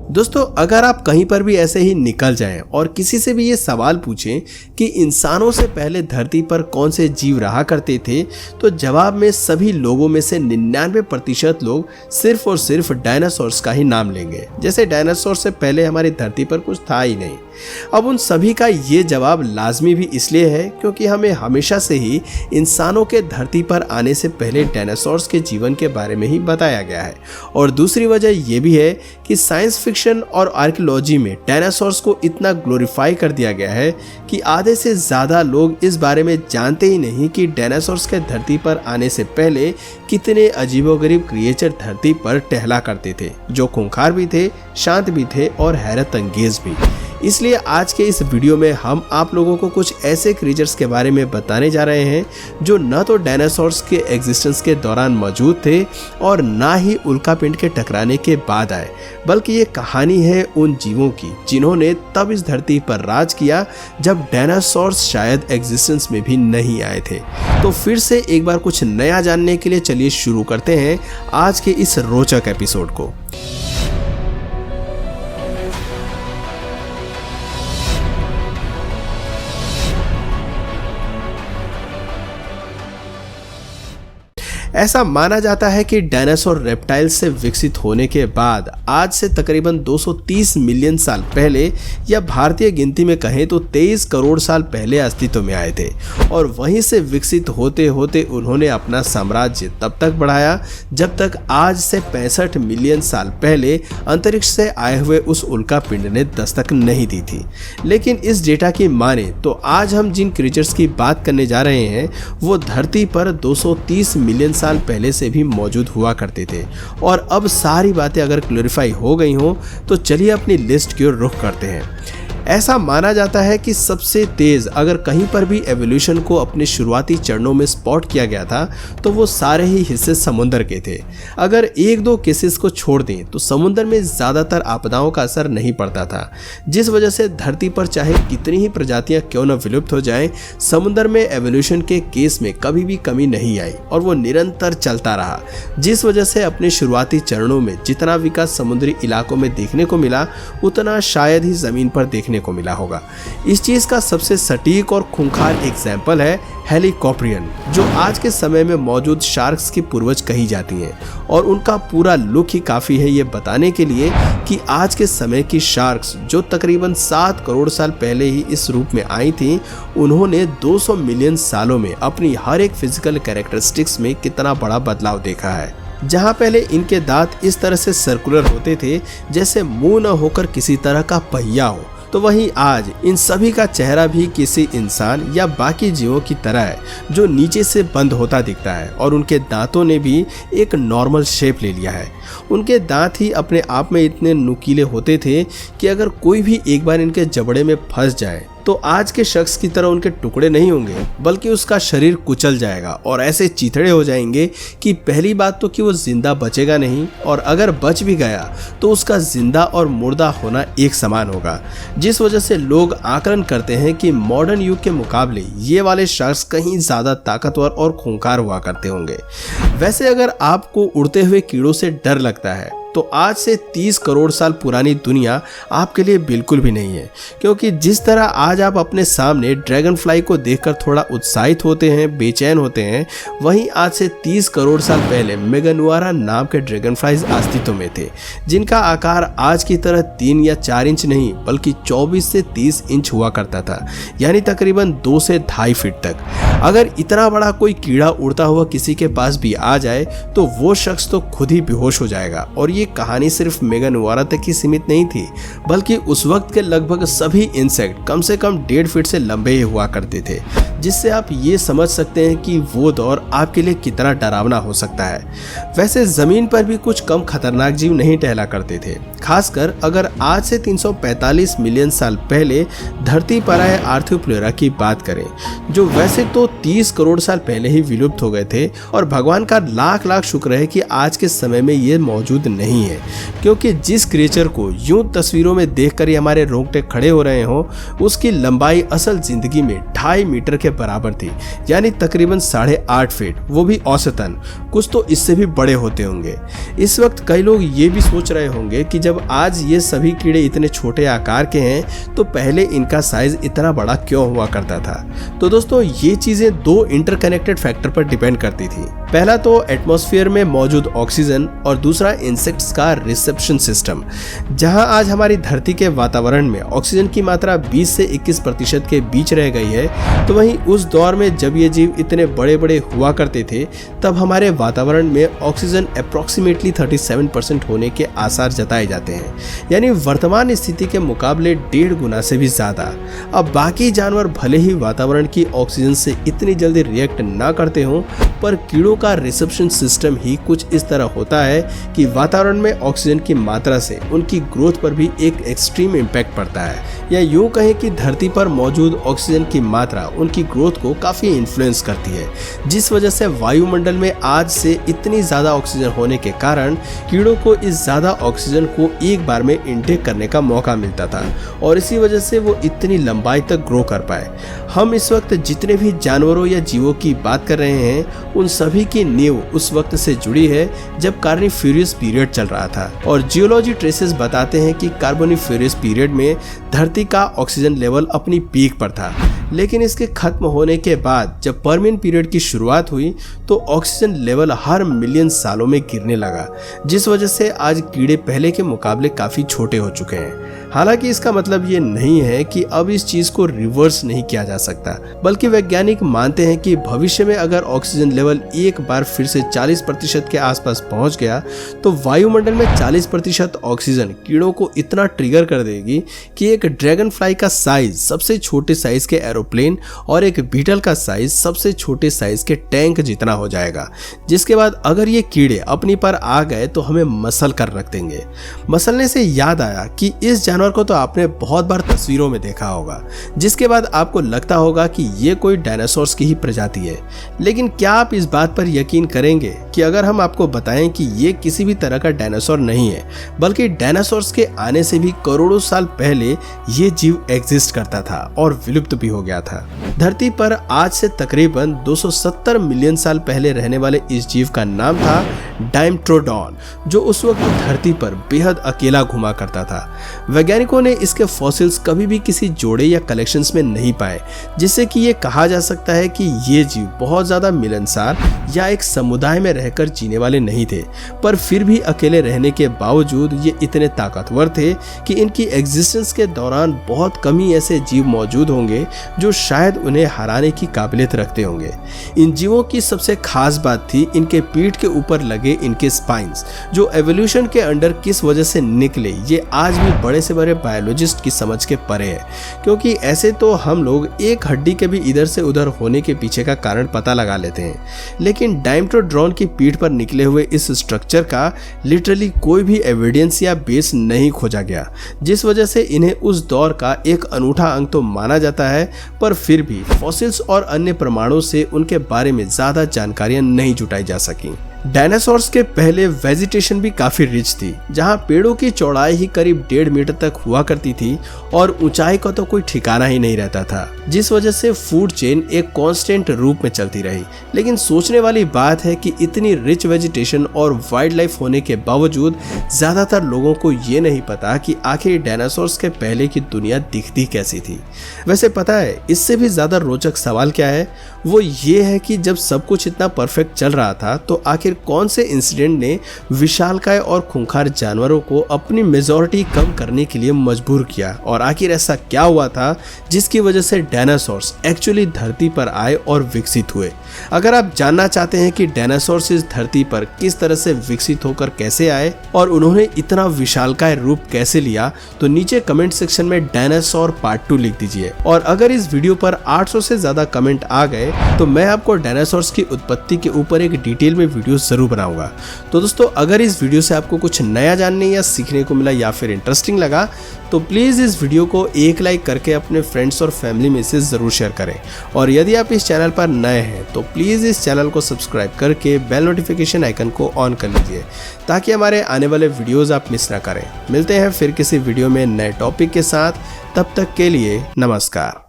दोस्तों, अगर आप कहीं पर भी ऐसे ही निकल जाएं और किसी से भी ये सवाल पूछें कि इंसानों से पहले धरती पर कौन से जीव रहा करते थे, तो जवाब में सभी लोगों में से 99% लोग सिर्फ और सिर्फ डायनासोर्स का ही नाम लेंगे। जैसे डायनासोर से पहले हमारी धरती पर कुछ था ही नहीं। अब उन सभी का ये जवाब लाजमी भी इसलिए है क्योंकि हमें हमेशा से ही इंसानों के धरती पर आने से पहले डायनासोर्स के जीवन के बारे में ही बताया गया है। और दूसरी वजह यह भी है कि साइंस फिक्शन और आर्कियोलॉजी में डायनासोर्स को इतना ग्लोरीफाई कर दिया गया है कि आधे से ज़्यादा लोग इस बारे में जानते ही नहीं कि डायनासोर्स के धरती पर आने से पहले कितने अजीबोगरीब क्रिएचर धरती पर टहला करते थे, जो खूंखार भी थे, शांत भी थे और हैरत अंगेज भी। इसलिए आज के इस वीडियो में हम आप लोगों को कुछ ऐसे क्रीचर्स के बारे में बताने जा रहे हैं जो न तो डायनासोर्स के एग्जिस्टेंस के दौरान मौजूद थे और ना ही उल्कापिंड के टकराने के बाद आए, बल्कि ये कहानी है उन जीवों की जिन्होंने तब इस धरती पर राज किया जब डायनासोर्स शायद एग्जिस्टेंस में भी नहीं आए थे। तो फिर से एक बार कुछ नया जानने के लिए चलिए शुरू करते हैं आज के इस रोचक एपिसोड को। ऐसा माना जाता है कि डायनासोर रेप्टाइल से विकसित होने के बाद आज से तकरीबन 230 मिलियन साल पहले या भारतीय गिनती में कहें तो 23 करोड़ साल पहले अस्तित्व में आए थे और वहीं से विकसित होते होते उन्होंने अपना साम्राज्य तब तक बढ़ाया जब तक आज से 65 मिलियन साल पहले अंतरिक्ष से आए हुए उस उल्कापिंड ने दस्तक नहीं दी थी। लेकिन इस डेटा की माने तो आज हम जिन क्रीचर्स की बात करने जा रहे हैं वो धरती पर 230 मिलियन साल पहले से भी मौजूद हुआ करते थे। और अब सारी बातें अगर क्लैरिफाई हो गई हों तो चलिए अपनी लिस्ट की ओर रुख करते हैं। ऐसा माना जाता है कि सबसे तेज अगर कहीं पर भी एवोल्यूशन को अपने शुरुआती चरणों में स्पॉट किया गया था तो वो सारे ही हिस्से समुद्र के थे। अगर एक दो केसेस को छोड़ दें तो समुद्र में ज़्यादातर आपदाओं का असर नहीं पड़ता था, जिस वजह से धरती पर चाहे कितनी ही प्रजातियां क्यों न विलुप्त हो जाएं, समुद्र में एवोल्यूशन के केस में कभी भी कमी नहीं आई और वो निरंतर चलता रहा, जिस वजह से अपने शुरुआती चरणों में जितना विकास समुद्री इलाकों में देखने को मिला उतना शायद ही ज़मीन पर देखने को मिला होगा। इस चीज का सबसे सटीक और खूंखार एग्जाम्पल है हेलिकोप्टेरियन, जो आज के समय में मौजूद शार्क्स की पूर्वज कही जाती हैं। और उनका पूरा लुक ही काफी है ये बताने के लिए कि आज के समय की शार्क्स जो तकरीबन 7 करोड़ साल पहले ही इस रूप में आई थी, उन्होंने 200 मिलियन सालों में अपनी हर एक फिजिकल कैरेक्टरिस्टिक्स में कितना बड़ा बदलाव देखा है। जहाँ पहले इनके दांत इस तरह से सर्कुलर होते थे जैसे मुंह न होकर किसी तरह का पहिया हो, तो वहीं आज इन सभी का चेहरा भी किसी इंसान या बाकी जीवों की तरह है जो नीचे से बंद होता दिखता है और उनके दांतों ने भी एक नॉर्मल शेप ले लिया है। उनके दांत ही अपने आप में इतने नुकीले होते थे कि अगर कोई भी एक बार इनके जबड़े में फंस जाए तो आज के शख्स की तरह उनके टुकड़े नहीं होंगे बल्कि उसका शरीर कुचल जाएगा और ऐसे चिथड़े हो जाएंगे कि पहली बात तो कि वो जिंदा बचेगा नहीं, और अगर बच भी गया तो उसका जिंदा और मुर्दा होना एक समान होगा, जिस वजह से लोग आकलन करते हैं कि मॉडर्न युग के मुकाबले ये वाले शख्स कहीं ज़्यादा ताकतवर और खूंखार हुआ करते होंगे। वैसे अगर आपको उड़ते हुए कीड़ों से डर लगता है तो आज से 30 करोड़ साल पुरानी दुनिया आपके लिए बिल्कुल भी नहीं है, क्योंकि जिस तरह आज आप अपने सामने ड्रैगन फ्लाई को देखकर थोड़ा उत्साहित होते हैं, बेचैन होते हैं, वहीं आज से 30 करोड़ साल पहले मेगानुआरा नाम के ड्रैगन फ्लाइज अस्तित्व में थे, जिनका आकार आज की तरह 3 या 4 इंच नहीं बल्कि 24 से 30 इंच हुआ करता था, यानी तकरीबन 2 से 2.5 फीट तक। अगर इतना बड़ा कोई कीड़ा उड़ता हुआ किसी के पास भी आ जाए तो वो शख्स तो खुद ही बेहोश हो जाएगा। और ये कहानी सिर्फ मेगानुआरा तक ही सीमित नहीं थी, बल्कि उस वक्त के लगभग सभी इंसेक्ट कम से कम 1.5 फीट से लंबे ही हुआ करते थे, जिससे आप ये समझ सकते हैं कि वो दौर आपके लिए कितना डरावना हो सकता है। वैसे जमीन पर भी कुछ कम खतरनाक जीव नहीं टहला करते थे, खासकर अगर आज से 345 मिलियन साल पहले धरती पर आए आर्थ्रोप्लेरा की बात करें, जो वैसे तो 30 करोड़ साल पहले ही विलुप्त हो गए थे और भगवान का लाख लाख शुक्र है कि आज के समय में ये मौजूद नहीं नहीं है, क्योंकि जिस क्रिएचर को यूं तस्वीरों में देखकर ही हमारे रोंगटे खड़े हो रहे हों, उसकी लंबाई असल जिंदगी में 2.5 मीटर के बराबर थी, यानी तकरीबन 8.5 फीट, वो भी औसतन। कुछ तो इससे भी बड़े होते होंगे। इस वक्त कई लोग ये भी सोच रहे होंगे कि जब आज ये सभी कीड़े इतने छोटे आकार के हैं तो पहले इनका साइज इतना बड़ा क्यों हुआ करता था। तो दोस्तों, ये चीजें 2 इंटरकनेक्टेड फैक्टर पर डिपेंड करती थी। पहला तो एटमॉस्फेयर में मौजूद ऑक्सीजन और दूसरा इंसेक्ट्स का रिसेप्शन सिस्टम। जहां आज हमारी धरती के वातावरण में ऑक्सीजन की मात्रा 20 से 21% के बीच रह गई है, तो वहीं उस दौर में जब ये जीव इतने बड़े बड़े हुआ करते थे, तब हमारे वातावरण में ऑक्सीजन अप्रोक्सीमेटली 37% होने के आसार जताए जाते हैं, यानी वर्तमान स्थिति के मुकाबले 1.5 गुना से भी ज्यादा। अब बाकी जानवर भले ही वातावरण की ऑक्सीजन से इतनी जल्दी रिएक्ट ना करते हों, पर कीड़ों का रिसेप्शन सिस्टम ही कुछ इस तरह होता है कि वातावरण में ऑक्सीजन की मात्रा से उनकी ग्रोथ पर भी एक एक्सट्रीम इम्पैक्ट पड़ता है, या यूं कहें कि धरती पर मौजूद ऑक्सीजन की मात्रा उनकी ग्रोथ को काफी इन्फ्लुएंस करती है, जिस वजह से वायुमंडल में आज से इतनी ज्यादा ऑक्सीजन होने के कारण कीड़ों को इस ज्यादा ऑक्सीजन को एक बार में इनटेक करने का मौका मिलता था, और इसी वजह से वो इतनी लंबाई तक ग्रो कर पाए। हम इस वक्त जितने भी जानवरों या जीवों की बात कर रहे हैं, उन सभी की नींव उस वक्त से जुड़ी है जब कार्बोनिफेरस पीरियड चल रहा था, और जियोलॉजी ट्रेसेस बताते हैं कि कार्बोनिफेरस पीरियड में धरती का ऑक्सीजन लेवल अपनी पीक पर था, लेकिन इसके खत्म होने के बाद जब पर्मियन पीरियड की शुरुआत हुई तो ऑक्सीजन लेवल हर मिलियन सालों में गिरने लगा, जिस वजह से आज कीड़े पहले के मुकाबले काफी छोटे हो चुके हैं। हालांकि इसका मतलब ये नहीं है कि अब इस चीज को रिवर्स नहीं किया जा सकता, बल्कि वैज्ञानिक मानते हैं कि भविष्य में अगर ऑक्सीजन लेवल एक बार फिर से 40% के आसपास पहुंच गया तो वायुमंडल में 40% ऑक्सीजन कीड़ों को इतना ट्रिगर कर देगी कि एक ड्रैगन फ्लाई का साइज सबसे छोटे साइज के एरोप्लेन और एक बीटल का साइज सबसे छोटे साइज के टैंक जितना हो जाएगा, जिसके बाद अगर ये कीड़े अपनी पर आ गए तो हमें मसल कर रख देंगे। मसलने से याद आया कि इस जानवर को तो आपने बहुत बार तस्वीरों में देखा होगा, जिसके बाद आपको लगता होगा कि ये कोई डायनासोर्स की ही प्रजाति है। लेकिन क्या आप इस बात पर यकीन करेंगे कि अगर हम आपको बताएं कि ये किसी भी तरह का डायनासोर नहीं है, बल्कि डायनासोर्स के आने से भी करोड़ों साल पहले ये जीव एग्जिस्ट करता था और विलुप्त भी हो गया था। धरती पर आज से तकरीबन 270 मिलियन साल पहले रहने वाले इस जीव का नाम था डायमेट्रोडॉन, जो उस वक्त धरती पर बेहद अकेला घुमा करता था। वैज्ञानिकों ने इसके फॉसिल्स कभी भी किसी जोड़े या कलेक्शंस में नहीं पाए, जिससे कि ये कहा जा सकता है कि ये जीव बहुत ज्यादा मिलनसार या एक समुदाय में रहकर जीने वाले नहीं थे, पर फिर भी अकेले रहने के बावजूद ये इतने ताकतवर थे कि इनकी एग्जिस्टेंस के दौरान बहुत कम ही ऐसे जीव मौजूद होंगे जो शायद उन्हें हराने की काबिलियत रखते होंगे। इन जीवों की सबसे खास बात थी इनके पीठ के ऊपर लगे इनके स्पाइन्स, जो एवोल्यूशन के अंडर किस वजह से निकले ये आज भी बड़े से बड़े बायोलॉजिस्ट की समझ के परे है, क्योंकि ऐसे तो हम लोग एक हड्डी के भी इधर से उधर होने के पीछे का कारण पता लगा लेते हैं, लेकिन डायमेट्रोडॉन की पीठ पर निकले हुए इस स्ट्रक्चर का लिटरली कोई भी एविडेंस या बेस नहीं खोजा गया, जिस वजह से इन्हें उस दौर का एक अनूठा अंग तो माना जाता है, पर फिर भी फॉसिल्स और अन्य प्रमाणों से उनके बारे में ज्यादा जानकारियां नहीं जुटाई जा सकी। डायनासोर्स के पहले वेजिटेशन भी काफी रिच थी, जहां पेड़ों की चौड़ाई ही करीब 1.5 मीटर तक हुआ करती थी और ऊंचाई का तो कोई ठिकाना ही नहीं रहता था, जिस वजह से फूड चेन एक कांस्टेंट रूप में चलती रही। लेकिन सोचने वाली बात है कि इतनी रिच वेजिटेशन और वाइल्ड लाइफ होने के बावजूद ज्यादातर लोगों को ये नहीं पता कि आखिर डायनासोर्स के पहले की दुनिया दिखती कैसी थी। वैसे पता है इससे भी ज्यादा रोचक सवाल क्या है, वो ये है कि जब सब कुछ इतना परफेक्ट चल रहा था तो आखिर कौन से इंसिडेंट ने विशालकाय और खूंखार जानवरों को अपनी मेजॉरिटी कम करने के लिए मजबूर किया, और आखिर ऐसा क्या हुआ था जिसकी वजह से डायनासोर्स एक्चुअली धरती पर आए और विकसित हुए। अगर आप जानना चाहते हैं कि डायनासोर्स इस धरती पर किस तरह से विकसित होकर कैसे आए और उन्होंने इतना विशालकाय रूप कैसे लिया, तो नीचे कमेंट सेक्शन में डायनासोर पार्ट 2 लिख दीजिए। और अगर इस वीडियो पर 800 से ज्यादा कमेंट आ गए तो मैं आपको डायनासोर्स की उत्पत्ति के ऊपर एक डिटेल में वीडियो ज़रूर बनाऊंगा। तो दोस्तों, अगर इस वीडियो से आपको कुछ नया जानने या सीखने को मिला या फिर इंटरेस्टिंग लगा तो प्लीज़ इस वीडियो को एक लाइक करके अपने फ्रेंड्स और फैमिली में से ज़रूर शेयर करें। और यदि आप इस चैनल पर नए हैं तो प्लीज़ इस चैनल को सब्सक्राइब करके बेल नोटिफिकेशन आइकन को ऑन कर लीजिए ताकि हमारे आने वाले वीडियोज़ आप मिस ना करें। मिलते हैं फिर किसी वीडियो में नए टॉपिक के साथ, तब तक के लिए नमस्कार।